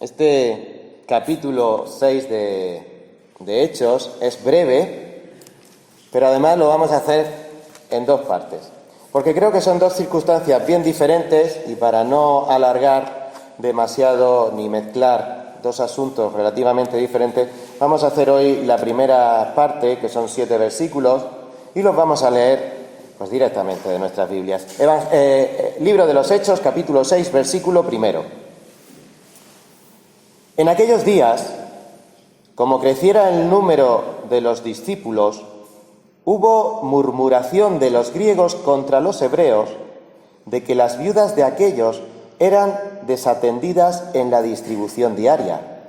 Este capítulo 6 de Hechos es breve, pero además lo vamos a hacer en dos partes, porque creo que son dos circunstancias bien diferentes y para no alargar demasiado ni mezclar dos asuntos relativamente diferentes, vamos a hacer hoy la primera parte, que son 7 versículos, y los vamos a leer pues directamente de nuestras Biblias. Libro de los Hechos, capítulo 6, versículo 1. En aquellos días, como creciera el número de los discípulos, hubo murmuración de los griegos contra los hebreos de que las viudas de aquellos eran desatendidas en la distribución diaria.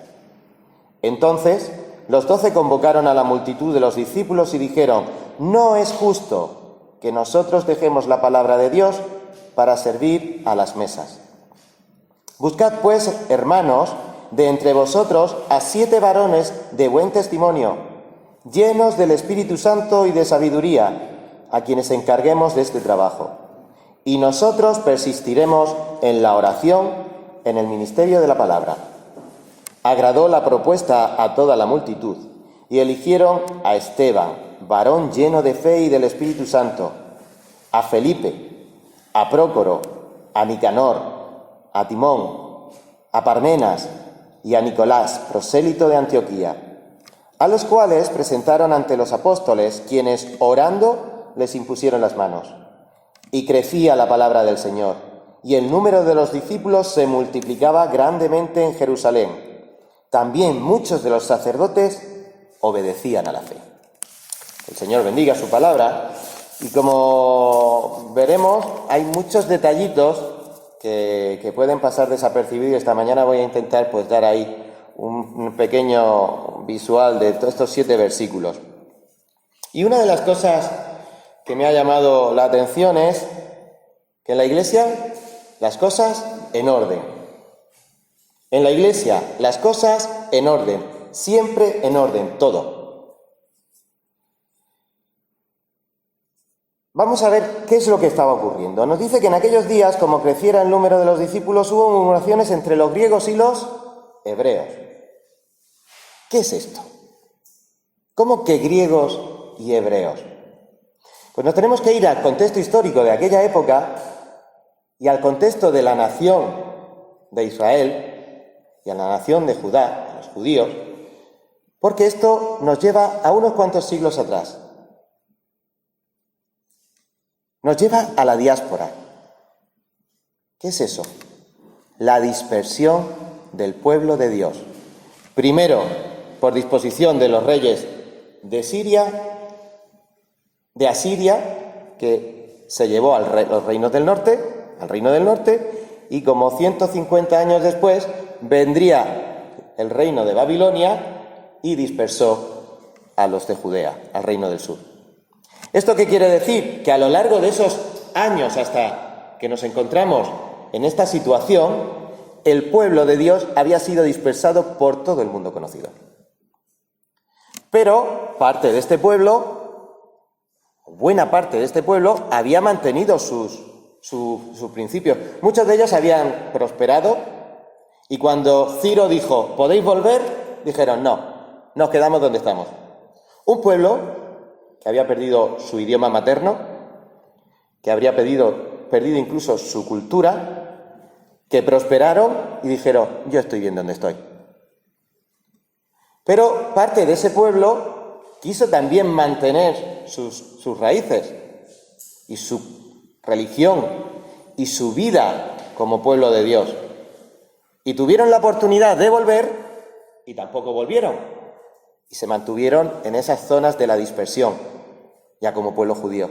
Entonces, los 12 convocaron a la multitud de los discípulos y dijeron: «No es justo que nosotros dejemos la palabra de Dios para servir a las mesas. Buscad, pues, hermanos, de entre vosotros a 7 varones de buen testimonio, llenos del Espíritu Santo y de sabiduría, a quienes encarguemos de este trabajo. Y nosotros persistiremos en la oración, en el ministerio de la palabra». Agradó la propuesta a toda la multitud, y eligieron a Esteban, varón lleno de fe y del Espíritu Santo, a Felipe, a Prócoro, a Nicanor, a Timón, a Parmenas y a Nicolás, prosélito de Antioquía, a los cuales presentaron ante los apóstoles, quienes, orando, les impusieron las manos. Y crecía la palabra del Señor, y el número de los discípulos se multiplicaba grandemente en Jerusalén. También muchos de los sacerdotes obedecían a la fe. El Señor bendiga su palabra, y como veremos, hay muchos detallitos que pueden pasar desapercibidos. Esta mañana voy a intentar dar ahí un pequeño visual de todos estos 7 versículos. Y una de las cosas que me ha llamado la atención es que en la Iglesia las cosas en orden. En la Iglesia las cosas en orden, siempre en orden, todo. Vamos a ver qué es lo que estaba ocurriendo. Nos dice que en aquellos días, como creciera el número de los discípulos, hubo murmuraciones entre los griegos y los hebreos. ¿Qué es esto? ¿Cómo que griegos y hebreos? Pues nos tenemos que ir al contexto histórico de aquella época y al contexto de la nación de Israel y a la nación de Judá, a los judíos, porque esto nos lleva a unos cuantos siglos atrás. Nos lleva a la diáspora. ¿Qué es eso? La dispersión del pueblo de Dios. Primero, por disposición de los reyes de Asiria, que se llevó a los reinos del norte, al reino del norte, y como 150 años después vendría el reino de Babilonia y dispersó a los de Judea, al reino del sur. ¿Esto qué quiere decir? Que a lo largo de esos años, hasta que nos encontramos en esta situación, el pueblo de Dios había sido dispersado por todo el mundo conocido. Pero parte de este pueblo, buena parte de este pueblo, había mantenido sus principios. Muchos de ellos habían prosperado, y cuando Ciro dijo: «¿Podéis volver?», dijeron: «No, nos quedamos donde estamos». Un pueblo que había perdido su idioma materno, que habría perdido incluso su cultura, que prosperaron y dijeron: «Yo estoy bien donde estoy». Pero parte de ese pueblo quiso también mantener sus raíces y su religión y su vida como pueblo de Dios. Y tuvieron la oportunidad de volver y tampoco volvieron. Y se mantuvieron en esas zonas de la dispersión, ya como pueblo judío.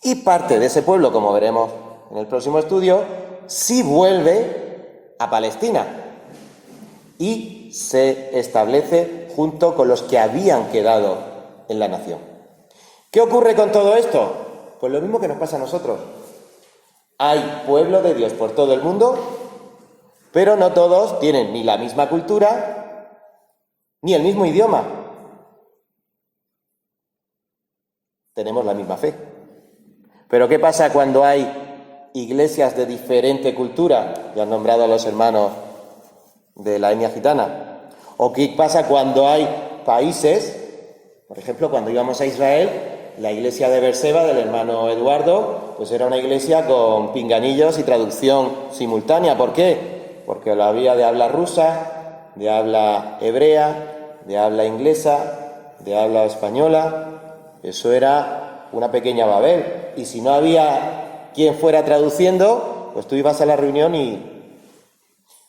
Y parte de ese pueblo, como veremos en el próximo estudio, sí vuelve a Palestina y se establece junto con los que habían quedado en la nación. ¿Qué ocurre con todo esto? Pues lo mismo que nos pasa a nosotros. Hay pueblo de Dios por todo el mundo, pero no todos tienen ni la misma cultura ni el mismo idioma. Tenemos la misma fe. Pero ¿qué pasa cuando hay iglesias de diferente cultura? Ya han nombrado a los hermanos de la etnia gitana. ¿O qué pasa cuando hay países, por ejemplo, cuando íbamos a Israel, la iglesia de Beerseba del hermano Eduardo, pues era una iglesia con pinganillos y traducción simultánea. ¿Por qué? Porque lo había de habla rusa, de habla hebrea, de habla inglesa, de habla española. Eso era una pequeña Babel. Y si no había quien fuera traduciendo, pues tú ibas a la reunión y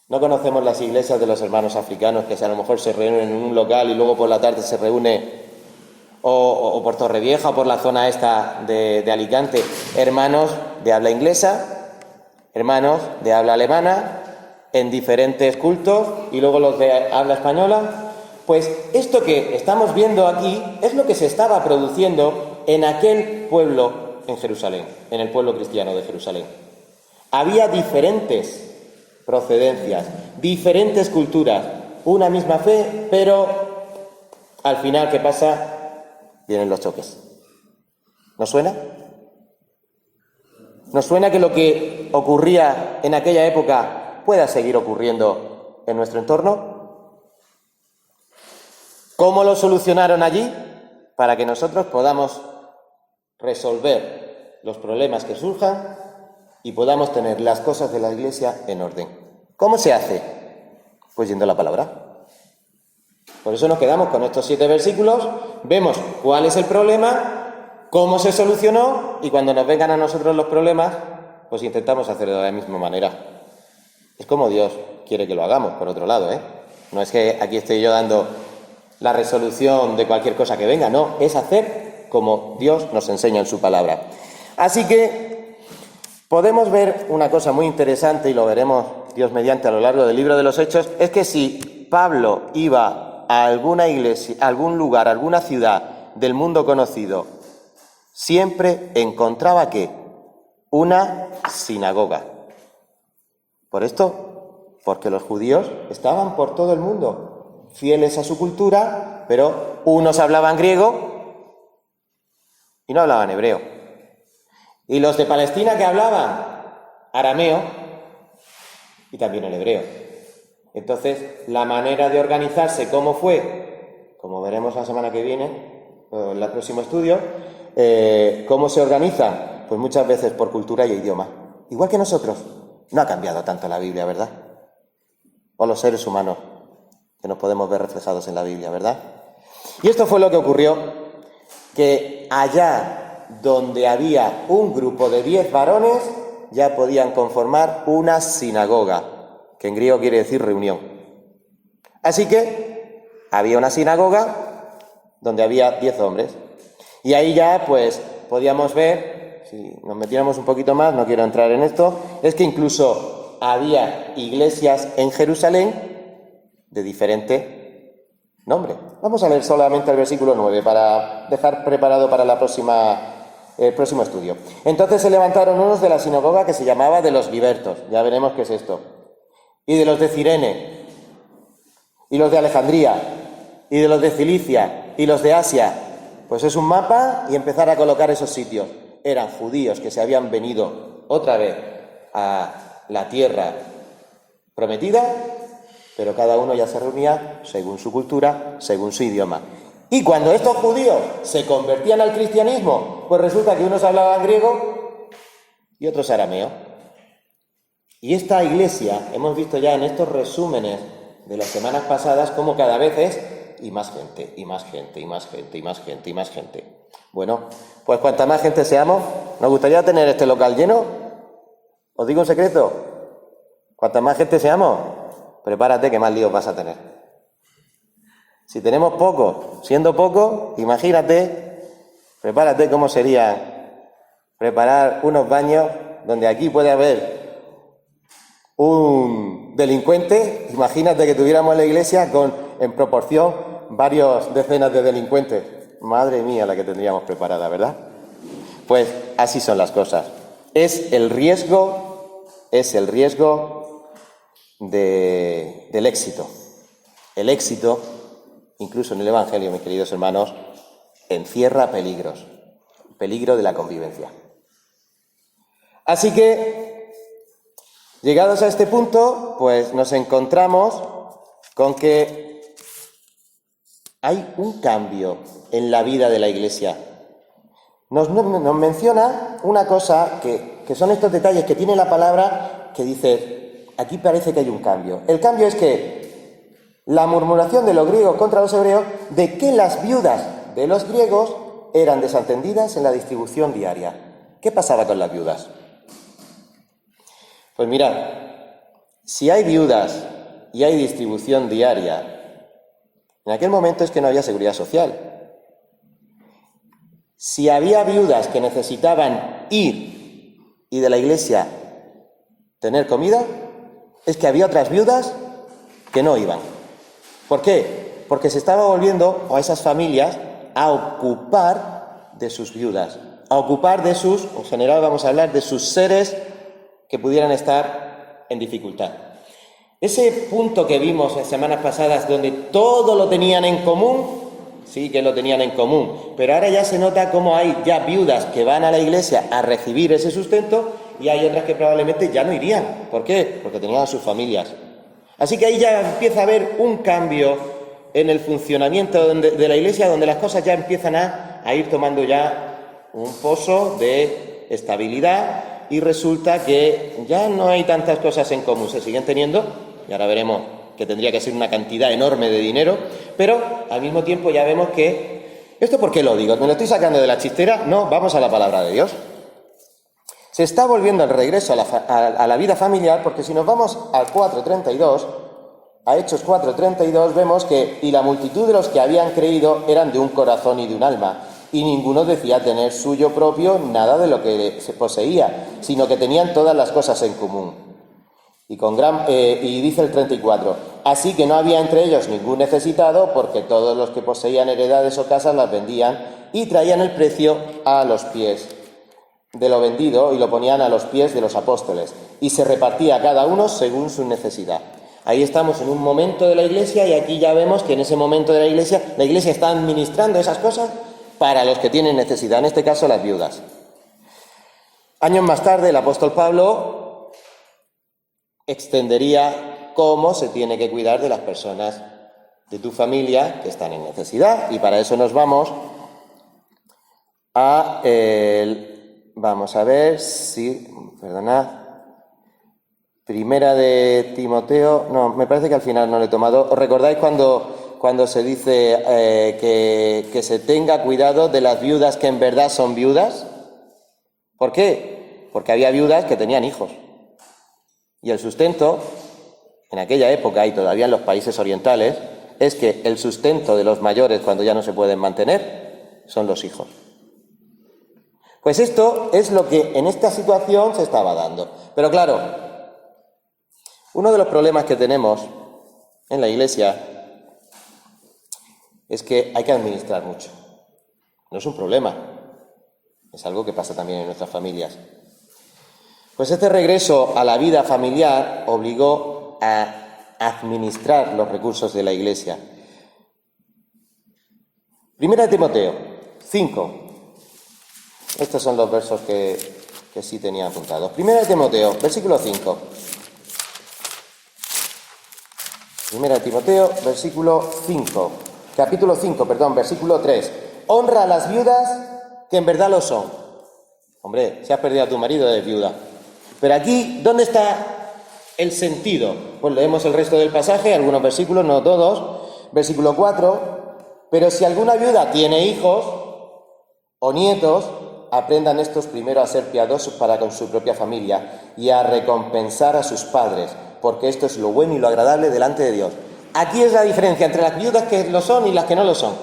no conocemos las iglesias de los hermanos africanos, que a lo mejor se reúnen en un local y luego por la tarde se reúne, o por Torrevieja o por la zona esta de Alicante, hermanos de habla inglesa, hermanos de habla alemana, en diferentes cultos, y luego los de habla española. Pues esto que estamos viendo aquí es lo que se estaba produciendo en aquel pueblo en Jerusalén, en el pueblo cristiano de Jerusalén. Había diferentes procedencias, diferentes culturas, una misma fe, pero al final, ¿qué pasa? Vienen los choques. ¿Nos suena? ¿Nos suena que lo que ocurría en aquella época pueda seguir ocurriendo en nuestro entorno? ¿Cómo lo solucionaron allí? Para que nosotros podamos resolver los problemas que surjan y podamos tener las cosas de la Iglesia en orden. ¿Cómo se hace? Pues yendo a la palabra. Por eso nos quedamos con estos 7 versículos, vemos cuál es el problema, cómo se solucionó, y cuando nos vengan a nosotros los problemas, pues intentamos hacerlo de la misma manera. Es como Dios quiere que lo hagamos, por otro lado, ¿eh? No es que aquí esté yo dando la resolución de cualquier cosa que venga, no, es hacer como Dios nos enseña en su palabra. Así que podemos ver una cosa muy interesante, y lo veremos Dios mediante a lo largo del libro de los Hechos, es que si Pablo iba a alguna iglesia, a algún lugar, a alguna ciudad del mundo conocido, siempre encontraba ¿qué? Una sinagoga. ¿Por esto? Porque los judíos estaban por todo el mundo, fieles a su cultura, pero unos hablaban griego y no hablaban hebreo. Y los de Palestina, que hablaban arameo y también el hebreo. Entonces, la manera de organizarse, ¿cómo fue? Como veremos la semana que viene, en el próximo estudio, ¿cómo se organizan? Pues muchas veces por cultura y idioma. Igual que nosotros. No ha cambiado tanto la Biblia, ¿verdad? O los seres humanos, que nos podemos ver reflejados en la Biblia, ¿verdad? Y esto fue lo que ocurrió, que allá donde había un grupo de 10 varones, ya podían conformar una sinagoga, que en griego quiere decir reunión. Así que había una sinagoga donde había 10 hombres. Y ahí ya pues podíamos ver, si nos metiéramos un poquito más, no quiero entrar en esto, es que incluso había iglesias en Jerusalén de diferente nombre. Vamos a leer solamente el versículo 9 para dejar preparado para el próximo estudio. Entonces se levantaron unos de la sinagoga que se llamaba de los libertos. Ya veremos qué es esto. Y de los de Cirene, y los de Alejandría, y de los de Cilicia, y los de Asia. Pues es un mapa y empezar a colocar esos sitios. Eran judíos que se habían venido otra vez a la tierra prometida, pero cada uno ya se reunía según su cultura, según su idioma. Y cuando estos judíos se convertían al cristianismo, pues resulta que unos hablaban griego y otros arameo. Y esta iglesia, hemos visto ya en estos resúmenes de las semanas pasadas, cómo cada vez es y más gente, y más gente, y más gente, y más gente, y más gente. Bueno, pues cuanta más gente seamos, ¿nos gustaría tener este local lleno? ¿Os digo un secreto? Cuanta más gente seamos, prepárate que más líos vas a tener. Si tenemos poco, siendo poco, imagínate, prepárate cómo sería preparar unos baños donde aquí puede haber un delincuente. Imagínate que tuviéramos la iglesia en proporción varias decenas de delincuentes. Madre mía la que tendríamos preparada, ¿verdad? Pues así son las cosas. Es el riesgo del éxito. El éxito, incluso en el Evangelio, mis queridos hermanos, encierra peligros. Peligro de la convivencia. Así que, llegados a este punto, pues nos encontramos con que hay un cambio en la vida de la Iglesia. Nos menciona una cosa que son estos detalles que tiene la palabra que dice, aquí parece que hay un cambio. El cambio es que la murmuración de los griegos contra los hebreos, de que las viudas de los griegos eran desatendidas en la distribución diaria. ¿Qué pasaba con las viudas? Pues mirad, si hay viudas y hay distribución diaria, en aquel momento es que no había seguridad social. Si había viudas que necesitaban ir y de la iglesia tener comida, es que había otras viudas que no iban. ¿Por qué? Porque se estaba volviendo a esas familias a ocupar de sus viudas, a ocupar de sus, en general vamos a hablar de sus seres que pudieran estar en dificultad. Ese punto que vimos en semanas pasadas donde todo lo tenían en común, sí que lo tenían en común, pero ahora ya se nota cómo hay ya viudas que van a la iglesia a recibir ese sustento y hay otras que probablemente ya no irían. ¿Por qué? Porque tenían a sus familias. Así que ahí ya empieza a haber un cambio en el funcionamiento de la iglesia, donde las cosas ya empiezan a ir tomando ya un pozo de estabilidad y resulta que ya no hay tantas cosas en común. Se siguen teniendo, y ahora veremos que tendría que ser una cantidad enorme de dinero, pero al mismo tiempo ya vemos que... ¿Esto por qué lo digo? ¿Me lo estoy sacando de la chistera? No, vamos a la palabra de Dios. Se está volviendo el regreso a la vida familiar, porque si nos vamos al 4.32, a Hechos 4.32, vemos que y la multitud de los que habían creído eran de un corazón y de un alma, y ninguno decía tener suyo propio nada de lo que se poseía, sino que tenían todas las cosas en común. Y dice el 34, así que no había entre ellos ningún necesitado, porque todos los que poseían heredades o casas las vendían y traían el precio a los pies de lo vendido y lo ponían a los pies de los apóstoles, y se repartía cada uno según su necesidad. Ahí estamos en un momento de la iglesia y aquí ya vemos que en ese momento de la iglesia está administrando esas cosas para los que tienen necesidad, en este caso las viudas. Años más tarde el apóstol Pablo extendería cómo se tiene que cuidar de las personas de tu familia que están en necesidad, y para eso nos vamos a vamos a ver si, perdonad, Primera de Timoteo, no, me parece que al final no lo he tomado. ¿Os recordáis cuando se dice que se tenga cuidado de las viudas que en verdad son viudas? ¿Por qué? Porque había viudas que tenían hijos. Y el sustento, en aquella época y todavía en los países orientales, es que el sustento de los mayores cuando ya no se pueden mantener son los hijos. Pues esto es lo que en esta situación se estaba dando. Pero claro, uno de los problemas que tenemos en la iglesia es que hay que administrar mucho. No es un problema, es algo que pasa también en nuestras familias. Pues este regreso a la vida familiar obligó a administrar los recursos de la iglesia. Primera de Timoteo 5. Estos son los versos que sí tenía apuntados. Primera de Timoteo, versículo 5. Primera de Timoteo, versículo 5. Capítulo 5, versículo 3. Honra a las viudas que en verdad lo son. Hombre, si has perdido a tu marido, eres viuda. Pero aquí, ¿dónde está el sentido? Pues leemos el resto del pasaje, algunos versículos, no todos. Versículo 4. Pero si alguna viuda tiene hijos o nietos, aprendan estos primero a ser piadosos para con su propia familia y a recompensar a sus padres, porque esto es lo bueno y lo agradable delante de Dios. Aquí es la diferencia entre las viudas que lo son y las que no lo son.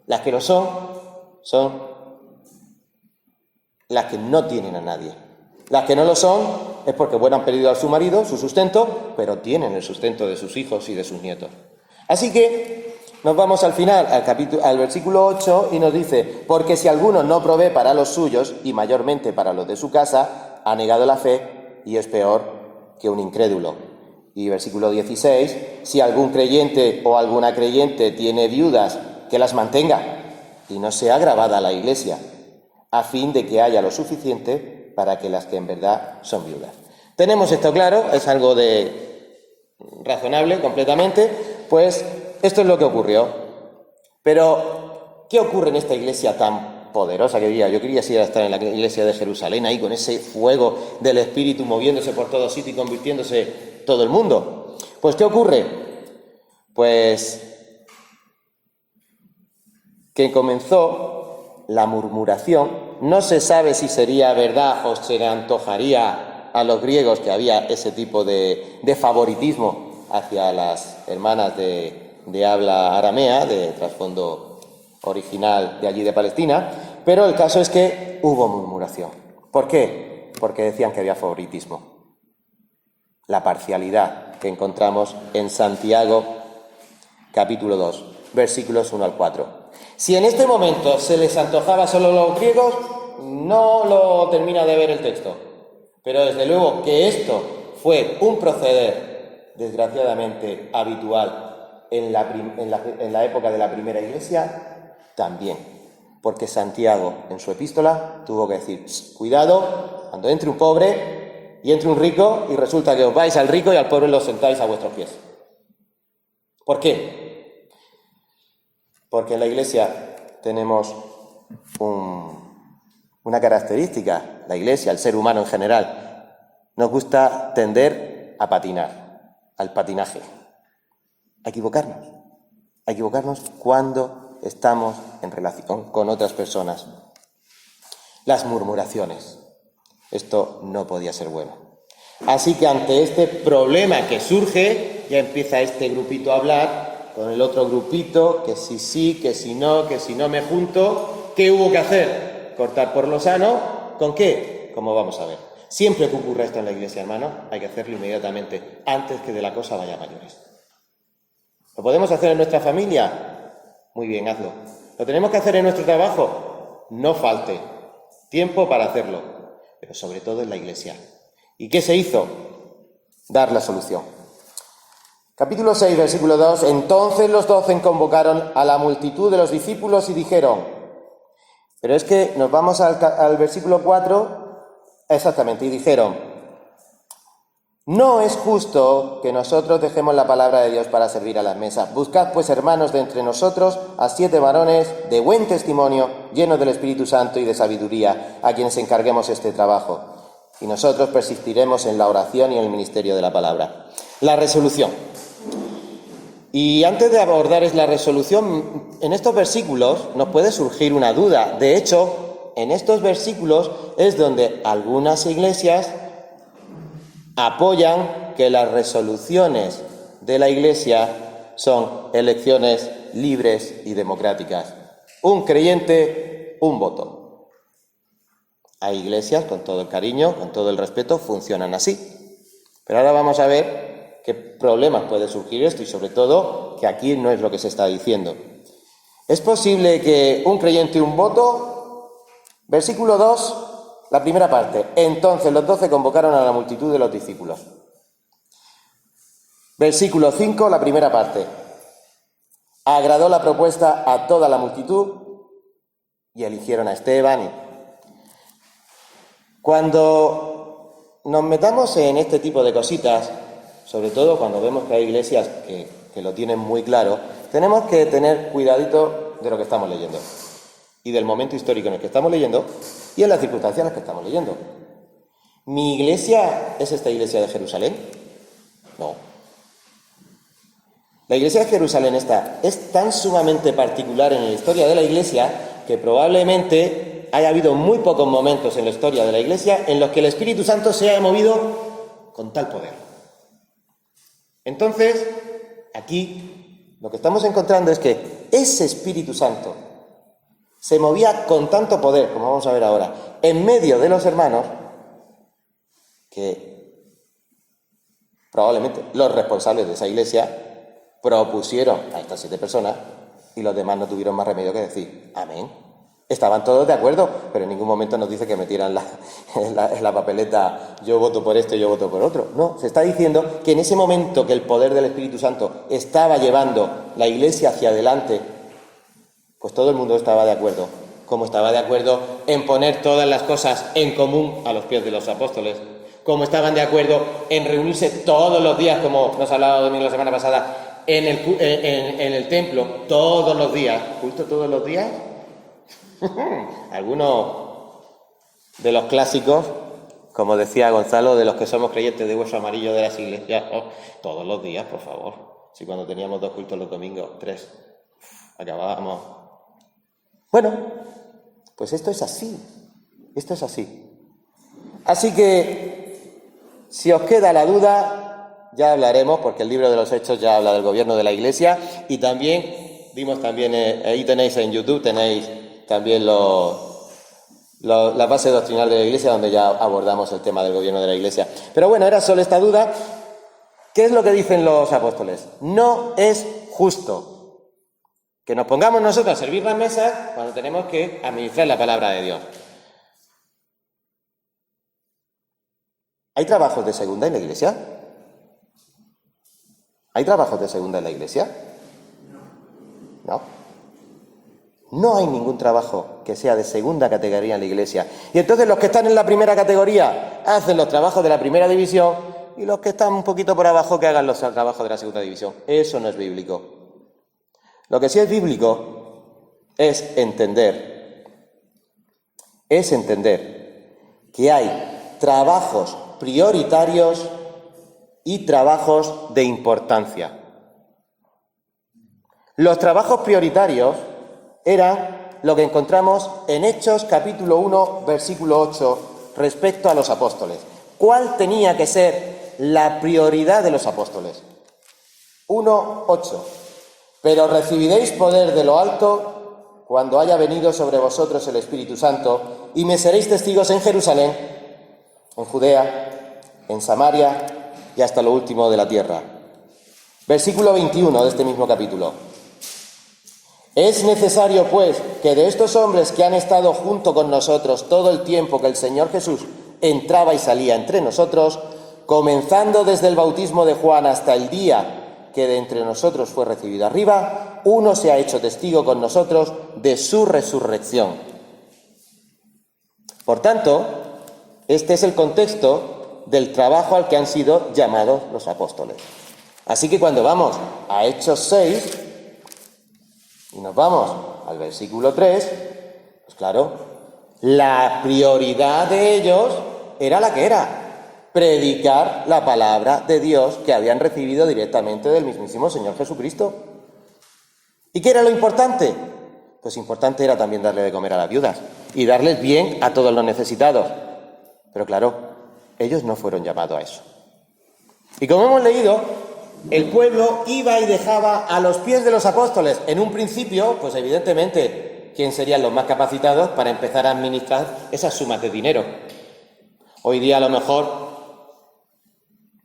Las que lo son las que no tienen a nadie. Las que no lo son es porque, bueno, han perdido a su marido, su sustento, pero tienen el sustento de sus hijos y de sus nietos. Así que nos vamos al final, al versículo 8, y nos dice, porque si alguno no provee para los suyos, y mayormente para los de su casa, ha negado la fe y es peor que un incrédulo. Y versículo 16, si algún creyente o alguna creyente tiene viudas, que las mantenga y no sea agravada la iglesia, a fin de que haya lo suficiente para que las que en verdad son viudas. Tenemos esto claro, es algo de razonable completamente, pues esto es lo que ocurrió. Pero, ¿qué ocurre en esta iglesia tan poderosa que diría? Yo quería estar en la iglesia de Jerusalén, ahí con ese fuego del Espíritu moviéndose por todo sitio y convirtiéndose todo el mundo. Pues, ¿qué ocurre? Pues que comenzó la murmuración. No se sabe si sería verdad o se le antojaría a los griegos que había ese tipo de favoritismo hacia las hermanas de habla aramea, de trasfondo original de allí de Palestina, pero el caso es que hubo murmuración. ¿Por qué? Porque decían que había favoritismo. La parcialidad que encontramos en Santiago, capítulo 2, versículos 1 al 4. Si en este momento se les antojaba solo a los griegos, no lo termina de ver el texto. Pero desde luego que esto fue un proceder, desgraciadamente, habitual en la época de la primera iglesia, también. Porque Santiago, en su epístola, tuvo que decir, cuidado, cuando entre un pobre y entre un rico, y resulta que os vais al rico y al pobre los sentáis a vuestros pies. ¿Por qué? Porque en la iglesia tenemos una característica, la iglesia, el ser humano en general, nos gusta tender a patinar, al patinaje, a equivocarnos cuando estamos en relación con otras personas. Las murmuraciones, esto no podía ser bueno. Así que ante este problema que surge, ya empieza este grupito a hablar con el otro grupito, que si sí, que si no me junto. ¿Qué hubo que hacer? Cortar por lo sano. ¿Con qué? Como vamos a ver. Siempre que ocurra esto en la iglesia, hermano, hay que hacerlo inmediatamente, antes que de la cosa vaya a mayores. ¿Lo podemos hacer en nuestra familia? Muy bien, hazlo. ¿Lo tenemos que hacer en nuestro trabajo? No falte tiempo para hacerlo, pero sobre todo en la iglesia. ¿Y qué se hizo? Dar la solución. Capítulo 6, versículo 2. Entonces los 12 convocaron a la multitud de los discípulos y dijeron, pero es que nos vamos al versículo 4, exactamente, y dijeron, no es justo que nosotros dejemos la palabra de Dios para servir a las mesas. Buscad pues, hermanos, de entre nosotros a 7 varones de buen testimonio, llenos del Espíritu Santo y de sabiduría, a quienes encarguemos este trabajo. Y nosotros persistiremos en la oración y en el ministerio de la palabra. La resolución. Y antes de abordar la resolución, en estos versículos nos puede surgir una duda. De hecho, en estos versículos es donde algunas iglesias apoyan que las resoluciones de la iglesia son elecciones libres y democráticas. Un creyente, un voto. Hay iglesias, con todo el cariño, con todo el respeto, funcionan así. Pero ahora vamos a ver qué problemas puede surgir esto y sobre todo que aquí no es lo que se está diciendo. ¿Es posible que un creyente un voto? Versículo 2, la primera parte. Entonces los 12 convocaron a la multitud de los discípulos. Versículo 5, la primera parte. Agradó la propuesta a toda la multitud y eligieron a Esteban. Cuando nos metamos en este tipo de cositas, sobre todo cuando vemos que hay iglesias que lo tienen muy claro, tenemos que tener cuidadito de lo que estamos leyendo y del momento histórico en el que estamos leyendo y en las circunstancias en las que estamos leyendo. ¿Mi iglesia es esta iglesia de Jerusalén? No. La iglesia de Jerusalén es tan sumamente particular en la historia de la iglesia que probablemente haya habido muy pocos momentos en la historia de la iglesia en los que el Espíritu Santo se haya movido con tal poder. Entonces, aquí lo que estamos encontrando es que ese Espíritu Santo se movía con tanto poder, como vamos a ver ahora, en medio de los hermanos, que probablemente los responsables de esa iglesia propusieron a estas 7 personas y los demás no tuvieron más remedio que decir amén. Estaban todos de acuerdo, pero en ningún momento nos dice que metieran en la papeleta yo voto por esto y yo voto por otro. No, se está diciendo que en ese momento que el poder del Espíritu Santo estaba llevando la iglesia hacia adelante, pues todo el mundo estaba de acuerdo. Como estaba de acuerdo en poner todas las cosas en común a los pies de los apóstoles, como estaban de acuerdo en reunirse todos los días, como nos hablaba Domingo la semana pasada, en el templo, todos los días. ¿Culto todos los días? Algunos de los clásicos, como decía Gonzalo, de los que somos creyentes de hueso amarillo de las iglesias, todos los días, por favor. Si cuando teníamos 2 cultos los domingos, 3, acabábamos. Bueno, pues esto es así. Esto es así. Así que, si os queda la duda, ya hablaremos, porque el libro de los Hechos ya habla del gobierno de la Iglesia, y también, ahí tenéis en YouTube, tenéis también la base doctrinal de la Iglesia, donde ya abordamos el tema del gobierno de la Iglesia. Pero bueno, era solo esta duda. ¿Qué es lo que dicen los apóstoles? No es justo que nos pongamos nosotros a servir las mesas cuando tenemos que administrar la palabra de Dios. ¿Hay trabajos de segunda en la Iglesia? ¿Hay trabajos de segunda en la Iglesia? No. No hay ningún trabajo que sea de segunda categoría en la Iglesia. Y entonces los que están en la primera categoría hacen los trabajos de la primera división y los que están un poquito por abajo que hagan los trabajos de la segunda división. Eso no es bíblico. Lo que sí es bíblico es entender que hay trabajos prioritarios y trabajos de importancia. Los trabajos prioritarios eran lo que encontramos en Hechos capítulo 1, versículo 8, respecto a los apóstoles. ¿Cuál tenía que ser la prioridad de los apóstoles? 1:8. Pero recibiréis poder de lo alto cuando haya venido sobre vosotros el Espíritu Santo, y me seréis testigos en Jerusalén, en Judea, en Samaria y hasta lo último de la tierra. Versículo 21 de este mismo capítulo. Es necesario, pues, que de estos hombres que han estado junto con nosotros todo el tiempo que el Señor Jesús entraba y salía entre nosotros, comenzando desde el bautismo de Juan hasta el día que de entre nosotros fue recibido arriba, uno se ha hecho testigo con nosotros de su resurrección. Por tanto, este es el contexto del trabajo al que han sido llamados los apóstoles. Así que cuando vamos a Hechos 6 y nos vamos al versículo 3, pues claro, la prioridad de ellos era la que era: predicar la palabra de Dios que habían recibido directamente del mismísimo Señor Jesucristo. ¿Y qué era lo importante? Pues importante era también darle de comer a las viudas y darles bien a todos los necesitados. Pero claro, ellos no fueron llamados a eso. Y como hemos leído, el pueblo iba y dejaba a los pies de los apóstoles. En un principio, pues evidentemente, ¿quién serían los más capacitados para empezar a administrar esas sumas de dinero? Hoy día a lo mejor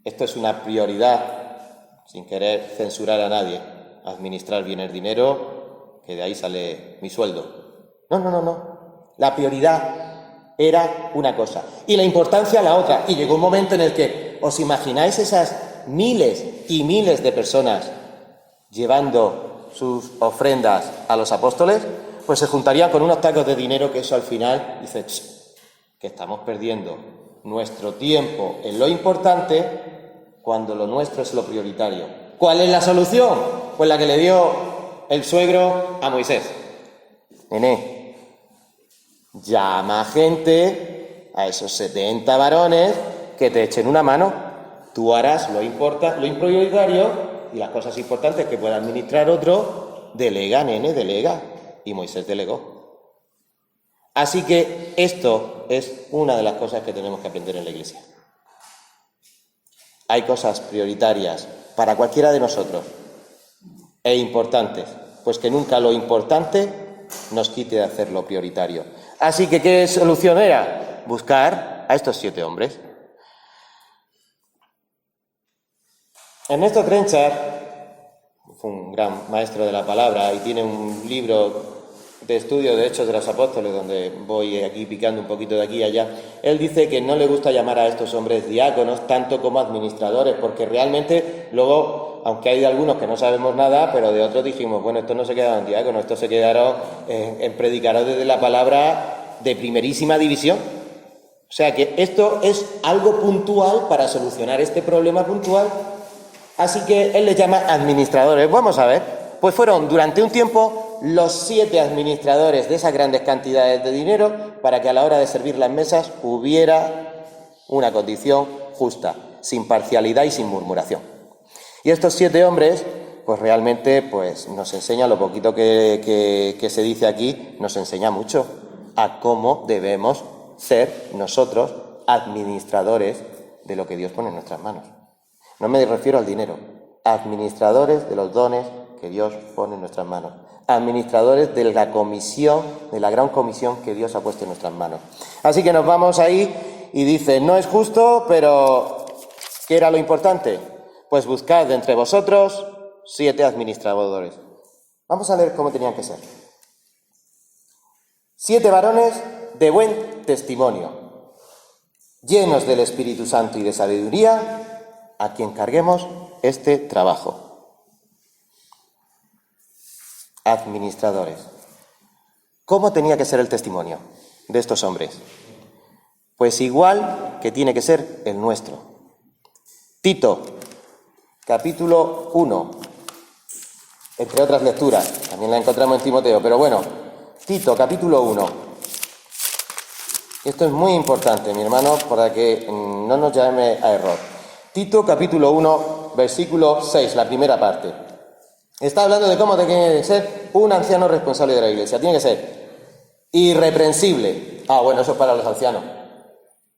esto es una prioridad, sin querer censurar a nadie, administrar bien el dinero, que de ahí sale mi sueldo. No. La prioridad era una cosa y la importancia la otra. Y llegó un momento en el que, ¿os imagináis esas miles y miles de personas llevando sus ofrendas a los apóstoles? Pues se juntarían con unos tacos de dinero que eso al final dice, que estamos perdiendo nuestro tiempo en lo importante cuando lo nuestro es lo prioritario. ¿Cuál es la solución? Pues la que le dio el suegro a Moisés. Nené, llama a gente, a esos 70 varones, que te echen una mano. Tú harás lo imprioritario, y las cosas importantes que pueda administrar otro, delega, nene, delega. Y Moisés delegó. Así que esto es una de las cosas que tenemos que aprender en la Iglesia. Hay cosas prioritarias para cualquiera de nosotros e importantes, pues que nunca lo importante nos quite de hacer lo prioritario. Así que, ¿qué solución era? Buscar a estos 7 hombres. Ernesto Trenchard fue un gran maestro de la palabra y tiene un libro de estudio de Hechos de los Apóstoles, donde voy aquí picando un poquito de aquí y allá. Él dice que no le gusta llamar a estos hombres diáconos tanto como administradores, porque realmente luego, aunque hay de algunos que no sabemos nada, pero de otros dijimos, bueno, estos no se quedaron diáconos, estos se quedaron en predicadores de la palabra de primerísima división. O sea que esto es algo puntual para solucionar este problema puntual. Así que él les llama administradores. Vamos a ver, pues fueron durante un tiempo los 7 administradores de esas grandes cantidades de dinero para que a la hora de servir las mesas hubiera una condición justa, sin parcialidad y sin murmuración. Y estos 7 hombres, pues realmente pues nos enseña lo poquito que se dice aquí, nos enseña mucho a cómo debemos ser nosotros administradores de lo que Dios pone en nuestras manos. No me refiero al dinero, administradores de los dones que Dios pone en nuestras manos, administradores de la comisión, de la gran comisión que Dios ha puesto en nuestras manos. Así que nos vamos ahí y dice, no es justo, pero ¿qué era lo importante? Pues buscad de entre vosotros 7 administradores. Vamos a leer cómo tenían que ser. 7 varones de buen testimonio, llenos del Espíritu Santo y de sabiduría, a quien carguemos este trabajo. Administradores. ¿Cómo tenía que ser el testimonio de estos hombres? Pues igual que tiene que ser el nuestro. Tito, capítulo 1, entre otras lecturas, también la encontramos en Timoteo, pero bueno, Tito, capítulo 1. Esto es muy importante, mi hermano, para que no nos llame a error. Tito, capítulo 1, versículo 6, la primera parte. Está hablando de cómo tiene que ser un anciano responsable de la iglesia. Tiene que ser irreprensible. Bueno, eso es para los ancianos.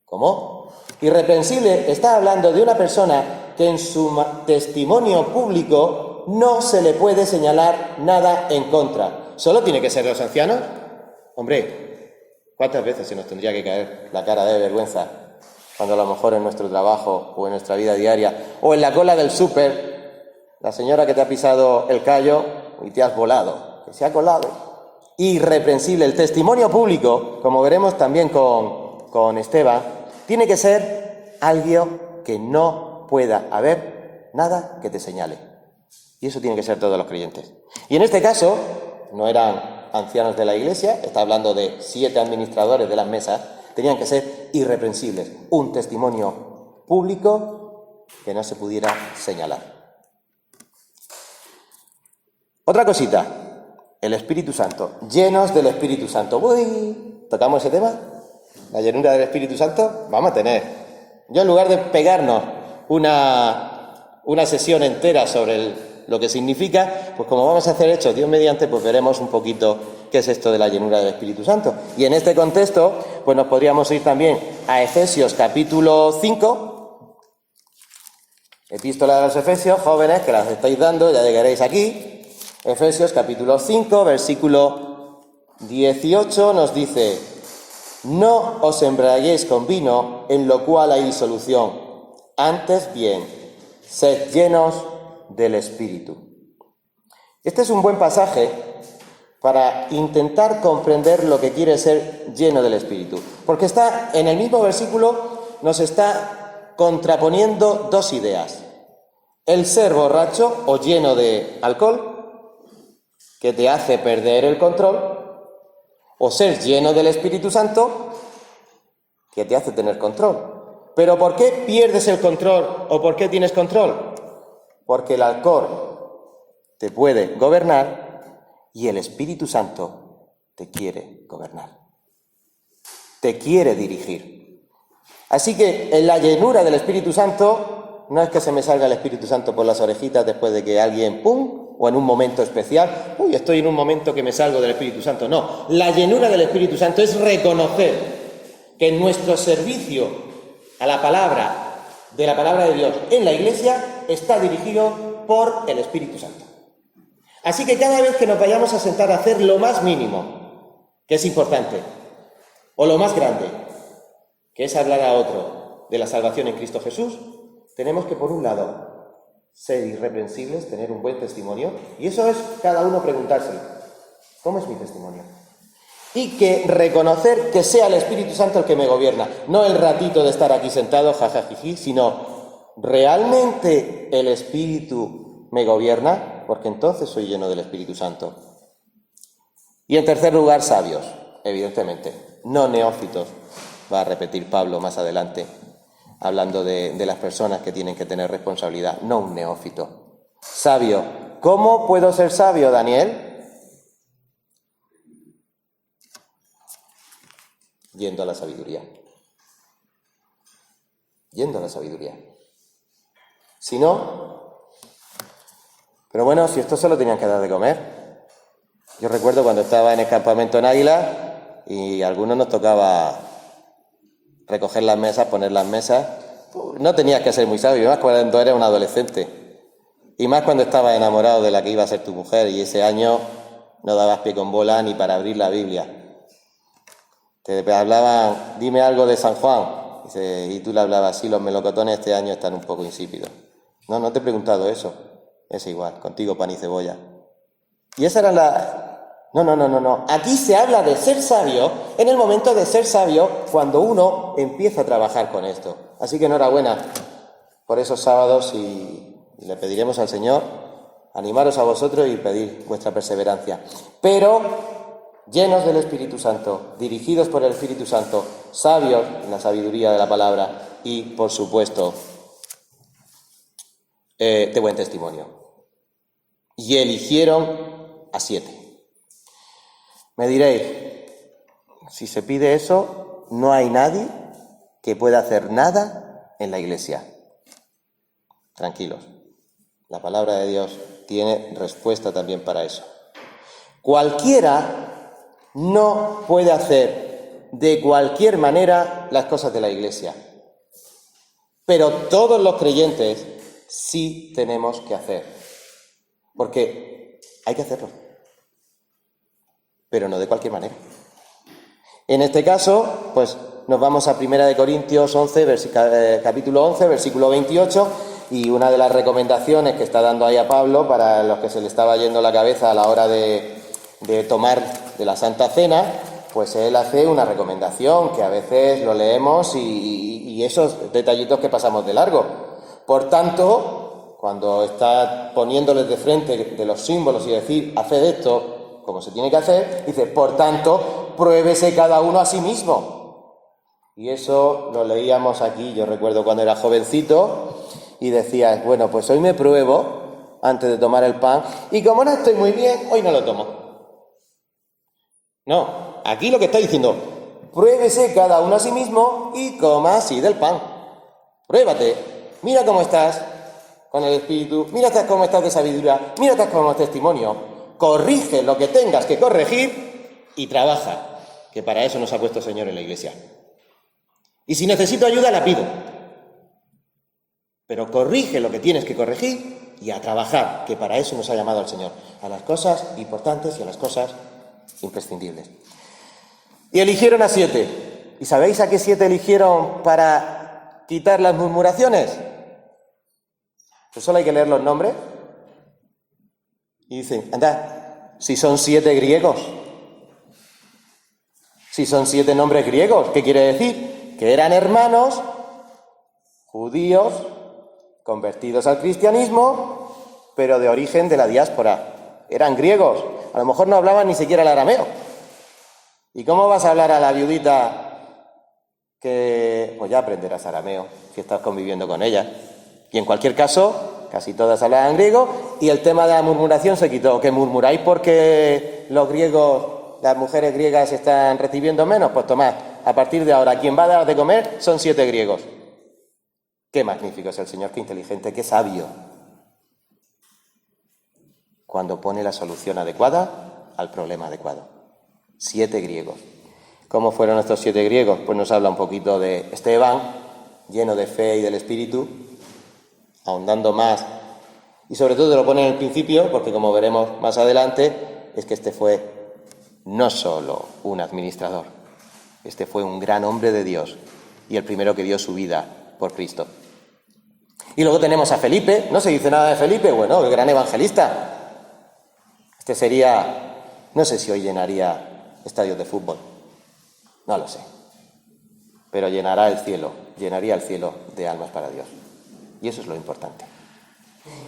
¿Cómo? Irreprensible está hablando de una persona que en su testimonio público no se le puede señalar nada en contra. ¿Solo tiene que ser de los ancianos? Hombre, ¿cuántas veces se nos tendría que caer la cara de vergüenza cuando a lo mejor en nuestro trabajo o en nuestra vida diaria o en la cola del súper, la señora que te ha pisado el callo y te has volado, que se ha colado? Irreprensible. El testimonio público, como veremos también con Esteban, tiene que ser algo que no pueda haber nada que te señale. Y eso tiene que ser todos los creyentes. Y en este caso, no eran ancianos de la iglesia, está hablando de 7 administradores de las mesas, tenían que ser irreprensibles, un testimonio público que no se pudiera señalar. Otra cosita, el Espíritu Santo, llenos del Espíritu Santo. ¿Tocamos ese tema? La llenura del Espíritu Santo, vamos a tener. Yo en lugar de pegarnos una sesión entera sobre lo que significa, pues como vamos a hacer Hechos, Dios mediante, pues veremos un poquito qué es esto de la llenura del Espíritu Santo. Y en este contexto, pues nos podríamos ir también a Efesios capítulo 5, Epístola de los Efesios, jóvenes que las estáis dando, ya llegaréis aquí. Efesios capítulo 5, versículo 18 nos dice: no os embriaguéis con vino, en lo cual hay disolución, antes bien, sed llenos del Espíritu. Este es un buen pasaje para intentar comprender lo que quiere ser lleno del Espíritu, porque está en el mismo versículo, nos está contraponiendo 2 ideas: el ser borracho o lleno de alcohol, que te hace perder el control, o ser lleno del Espíritu Santo, que te hace tener control. ¿Pero por qué pierdes el control o por qué tienes control? Porque el alcohol te puede gobernar y el Espíritu Santo te quiere gobernar, te quiere dirigir. Así que en la llenura del Espíritu Santo no es que se me salga el Espíritu Santo por las orejitas después de que alguien ¡pum! O en un momento especial, estoy en un momento que me salgo del Espíritu Santo. No, la llenura del Espíritu Santo es reconocer que nuestro servicio a la palabra, de la palabra de Dios en la Iglesia, está dirigido por el Espíritu Santo. Así que cada vez que nos vayamos a sentar a hacer lo más mínimo, que es importante, o lo más grande, que es hablar a otro de la salvación en Cristo Jesús, tenemos que, por un lado, ser irreprensibles, tener un buen testimonio, y eso es cada uno preguntarse: ¿cómo es mi testimonio? Y que reconocer que sea el Espíritu Santo el que me gobierna, no el ratito de estar aquí sentado, jajajiji, sino realmente el Espíritu me gobierna, porque entonces soy lleno del Espíritu Santo. Y en tercer lugar, sabios, evidentemente, no neófitos. va a repetir Pablo más adelante, hablando de las personas que tienen que tener responsabilidad, no un neófito. Sabio. ¿Cómo puedo ser sabio, Daniel? Yendo a la sabiduría. Yendo a la sabiduría. Si no... Pero bueno, si esto se lo tenían que dar de comer. Yo recuerdo cuando estaba en el campamento en Águila y a algunos nos tocaba recoger las mesas, poner las mesas. No tenías que ser muy sabio, más cuando eres un adolescente. Y más cuando estabas enamorado de la que iba a ser tu mujer y ese año no dabas pie con bola ni para abrir la Biblia. Te hablaban, dime algo de San Juan. Y tú le hablabas, sí, los melocotones este año están un poco insípidos. No, no te he preguntado eso. Es igual, contigo pan y cebolla. Y esa era la... No. Aquí se habla de ser sabio en el momento de ser sabio cuando uno empieza a trabajar con esto. Así que enhorabuena por esos sábados y le pediremos al Señor animaros a vosotros y pedir vuestra perseverancia. Pero llenos del Espíritu Santo, dirigidos por el Espíritu Santo, sabios en la sabiduría de la palabra y, por supuesto, de buen testimonio. Y eligieron a 7. Me diréis, si se pide eso, no hay nadie que pueda hacer nada en la iglesia. Tranquilos, la palabra de Dios tiene respuesta también para eso. Cualquiera no puede hacer de cualquier manera las cosas de la iglesia, pero todos los creyentes sí tenemos que hacer, porque hay que hacerlo, pero no de cualquier manera. En este caso, pues nos vamos a 1 Corintios 11, capítulo 11, versículo 28, y una de las recomendaciones que está dando ahí a Pablo para los que se le estaba yendo la cabeza a la hora de tomar de la Santa Cena, pues él hace una recomendación que a veces lo leemos y esos detallitos que pasamos de largo. Por tanto, cuando está poniéndoles de frente de los símbolos y decir, haced esto como se tiene que hacer, dice, por tanto, pruébese cada uno a sí mismo. Y eso lo leíamos aquí, yo recuerdo cuando era jovencito, y decías, bueno, pues hoy me pruebo antes de tomar el pan, y como no estoy muy bien, hoy no lo tomo. No, aquí lo que está diciendo, pruébese cada uno a sí mismo y coma así del pan. Pruébate, mira cómo estás con el Espíritu, mira cómo estás de sabiduría, mira cómo es testimonio. Corrige lo que tengas que corregir y trabaja, que para eso nos ha puesto el Señor en la iglesia. Y si necesito ayuda, la pido. Pero corrige lo que tienes que corregir y a trabajar, que para eso nos ha llamado el Señor, a las cosas importantes y a las cosas imprescindibles. Y eligieron a 7. ¿Y sabéis a qué 7 eligieron para quitar las murmuraciones? Pues solo hay que leer los nombres. Y dicen, anda, si son 7 griegos, si son 7 nombres griegos, ¿qué quiere decir? Que eran hermanos judíos convertidos al cristianismo, pero de origen de la diáspora. Eran griegos, a lo mejor no hablaban ni siquiera el arameo. ¿Y cómo vas a hablar a la viudita que, pues ya aprenderás arameo si estás conviviendo con ella? Y en cualquier caso, casi todas hablaban griego y el tema de la murmuración se quitó. ¿Que murmuráis porque los griegos, las mujeres griegas están recibiendo menos? Pues tomad, a partir de ahora, quien va a dar de comer son 7 griegos. Qué magnífico es el Señor, qué inteligente, qué sabio. Cuando pone la solución adecuada al problema adecuado. 7 griegos. ¿Cómo fueron estos 7 griegos? Pues nos habla un poquito de Esteban, lleno de fe y del Espíritu, ahondando más. Y sobre todo lo pone en el principio, porque como veremos más adelante, es que este fue no solo un administrador, este fue un gran hombre de Dios y el primero que dio su vida por Cristo. Y luego tenemos a Felipe, no se dice nada de Felipe, bueno, el gran evangelista. Este sería, no sé si hoy llenaría estadios de fútbol, no lo sé, pero llenaría el cielo de almas para Dios. Y eso es lo importante.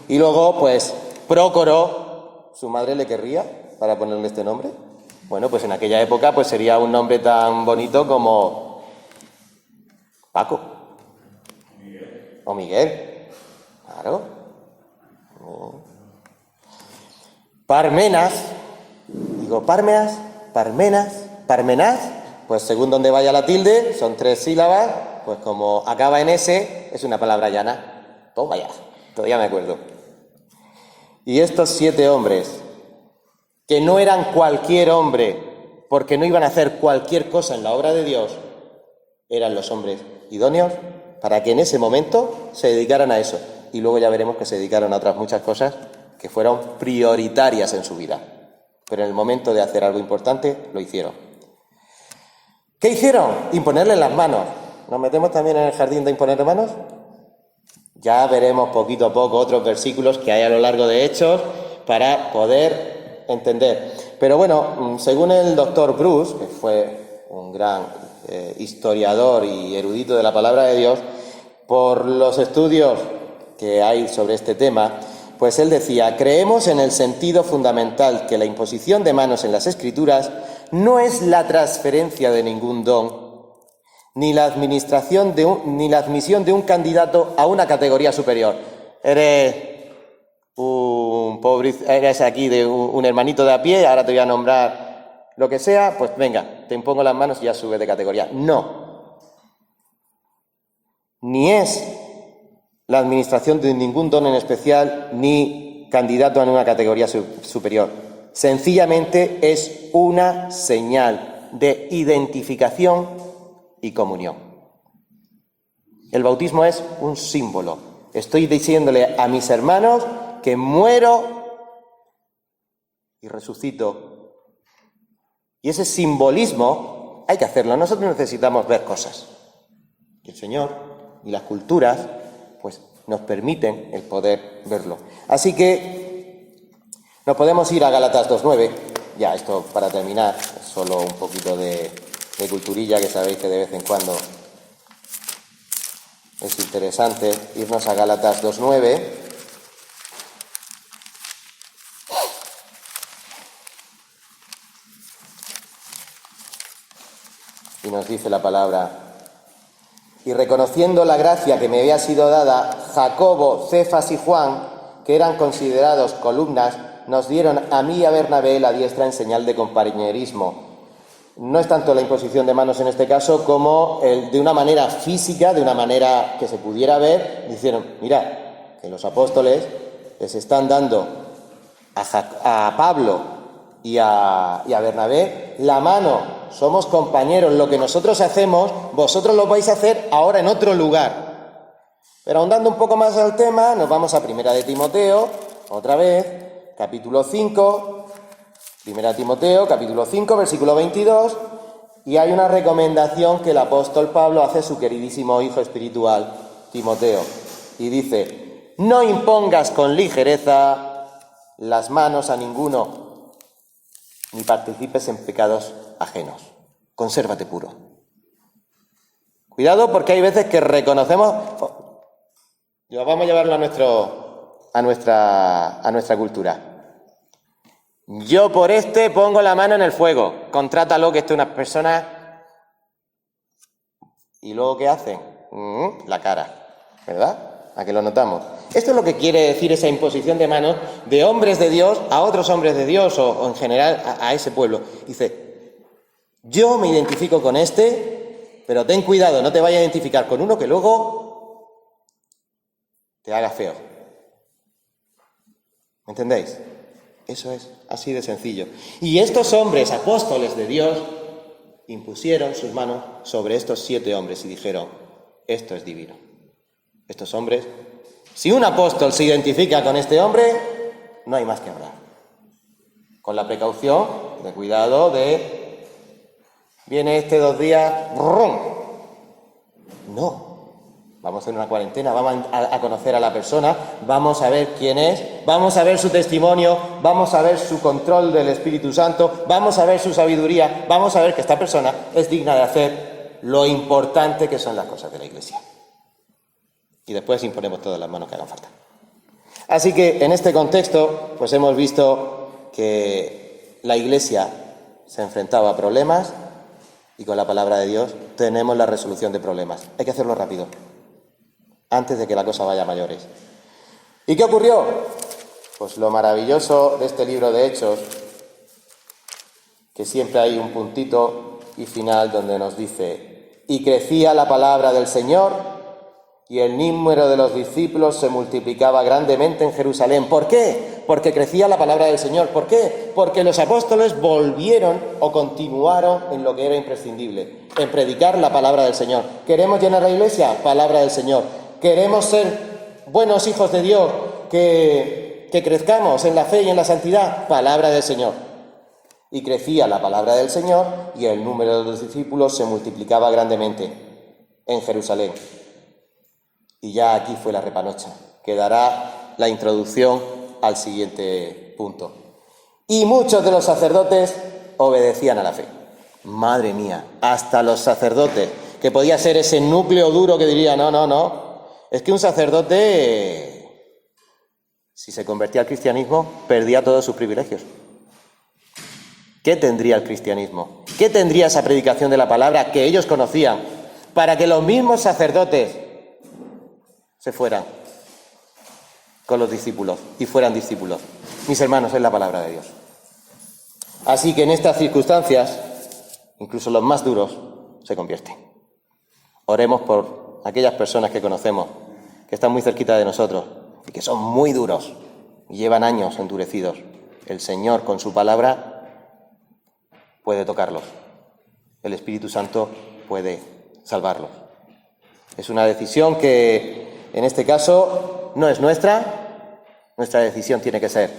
Y luego, pues, Prócoro, su madre le querría para ponerle este nombre. Bueno, pues en aquella época pues sería un nombre tan bonito como Paco. O Miguel. Claro. Parmenas. Digo, Parmenas, Parmenas, Parmenás. Pues según donde vaya la tilde, son 3 sílabas. Pues como acaba en S, es una palabra llana. Toma ya. Todavía me acuerdo. Y estos 7 hombres, que no eran cualquier hombre, porque no iban a hacer cualquier cosa en la obra de Dios, eran los hombres idóneos para que en ese momento se dedicaran a eso. Y luego ya veremos que se dedicaron a otras muchas cosas que fueron prioritarias en su vida. Pero en el momento de hacer algo importante, lo hicieron. ¿Qué hicieron? Imponerle las manos. ¿Nos metemos también en el jardín de imponerle manos? Ya veremos poquito a poco otros versículos que hay a lo largo de Hechos para poder entender. Pero bueno, según el doctor Bruce, que fue un gran historiador y erudito de la palabra de Dios, por los estudios que hay sobre este tema, pues él decía: creemos en el sentido fundamental que la imposición de manos en las Escrituras no es la transferencia de ningún don, ni la admisión de un candidato a una categoría superior. Eres un pobre, eres aquí de un hermanito de a pie, ahora te voy a nombrar lo que sea, pues venga, te impongo las manos y ya subes de categoría. No. Ni es la administración de ningún don en especial, ni candidato a una categoría superior. Sencillamente es una señal de identificación y comunión. El bautismo es un símbolo. Estoy diciéndole a mis hermanos que muero y resucito. Y ese simbolismo hay que hacerlo. Nosotros necesitamos ver cosas. Y el Señor y las culturas pues nos permiten el poder verlo. Así que nos podemos ir a Gálatas 2:9. Ya, esto para terminar, solo un poquito de culturilla, que sabéis que de vez en cuando es interesante irnos a Gálatas 2:9. Y nos dice la palabra: y reconociendo la gracia que me había sido dada, Jacobo, Cefas y Juan, que eran considerados columnas, nos dieron a mí y a Bernabé la diestra en señal de compañerismo. No es tanto la imposición de manos en este caso como de una manera física, de una manera que se pudiera ver. Dijeron: mira, que los apóstoles les están dando a Pablo y a Bernabé la mano. Somos compañeros, lo que nosotros hacemos, vosotros lo vais a hacer ahora en otro lugar. Pero ahondando un poco más al tema, nos vamos a Primera de Timoteo, otra vez, capítulo 5, Primera de Timoteo, capítulo 5, versículo 22, y hay una recomendación que el apóstol Pablo hace a su queridísimo hijo espiritual, Timoteo, y dice: no impongas con ligereza las manos a ninguno, ni participes en pecados ajenos. Consérvate puro. Cuidado, porque hay veces que reconocemos. Vamos a llevarlo a nuestra cultura. Yo por pongo la mano en el fuego. Contrátalo, que esto es una persona. ¿Y luego qué hacen? La cara, ¿verdad? ¿A que lo notamos? Esto es lo que quiere decir esa imposición de manos de hombres de Dios a otros hombres de Dios, o en general a ese pueblo. Dice: yo me identifico con pero ten cuidado, no te vayas a identificar con uno que luego te haga feo. ¿Me entendéis? Eso es así de sencillo. Y estos hombres, apóstoles de Dios, impusieron sus manos sobre estos 7 hombres y dijeron: esto es divino. Estos hombres, si un apóstol se identifica con este hombre, no hay más que hablar. Con la precaución, de cuidado viene 2 días, ¡rum! No. Vamos a hacer una cuarentena, vamos a conocer a la persona, vamos a ver quién es, vamos a ver su testimonio, vamos a ver su control del Espíritu Santo, vamos a ver su sabiduría, vamos a ver que esta persona es digna de hacer lo importante que son las cosas de la Iglesia. Y después imponemos todas las manos que hagan falta. Así que en este contexto, pues hemos visto que la Iglesia se enfrentaba a problemas Y con la palabra de Dios tenemos la resolución de problemas. Hay que hacerlo rápido, antes de que la cosa vaya a mayores. ¿Y qué ocurrió? Pues lo maravilloso de este libro de Hechos, que siempre hay un puntito y final donde nos dice: y crecía la palabra del Señor, y el número de los discípulos se multiplicaba grandemente en Jerusalén. ¿Por qué? Porque crecía la palabra del Señor. ¿Por qué? Porque los apóstoles volvieron o continuaron en lo que era imprescindible, en predicar la palabra del Señor. ¿Queremos llenar la iglesia? Palabra del Señor. ¿Queremos ser buenos hijos de Dios, que crezcamos en la fe y en la santidad? Palabra del Señor. Y crecía la palabra del Señor, y el número de los discípulos se multiplicaba grandemente en Jerusalén. Y ya aquí fue la repanocha, que dará la introducción al siguiente punto. Y muchos de los sacerdotes obedecían a la fe. Madre mía, hasta los sacerdotes, que podía ser ese núcleo duro que diría: no, es que un sacerdote, si se convertía al cristianismo, perdía todos sus privilegios. ¿Qué tendría el cristianismo? ¿Qué tendría esa predicación de la palabra que ellos conocían para que los mismos sacerdotes se fueran con los discípulos y fueran discípulos? Mis hermanos, es la palabra de Dios. Así que en estas circunstancias, incluso los más duros se convierten. Oremos por aquellas personas que conocemos, que están muy cerquita de nosotros y que son muy duros y llevan años endurecidos. El Señor, con su palabra, puede tocarlos. El Espíritu Santo puede salvarlos. Es una decisión que, en este caso, no es nuestra. Nuestra decisión tiene que ser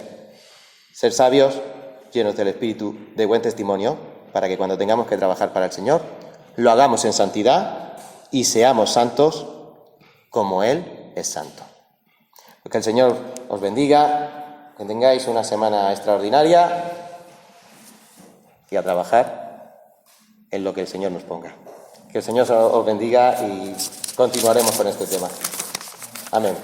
sabios, llenos del Espíritu, de buen testimonio, para que cuando tengamos que trabajar para el Señor, lo hagamos en santidad y seamos santos como Él es santo. Pues que el Señor os bendiga, que tengáis una semana extraordinaria y a trabajar en lo que el Señor nos ponga. Que el Señor os bendiga y continuaremos con este tema. Amén.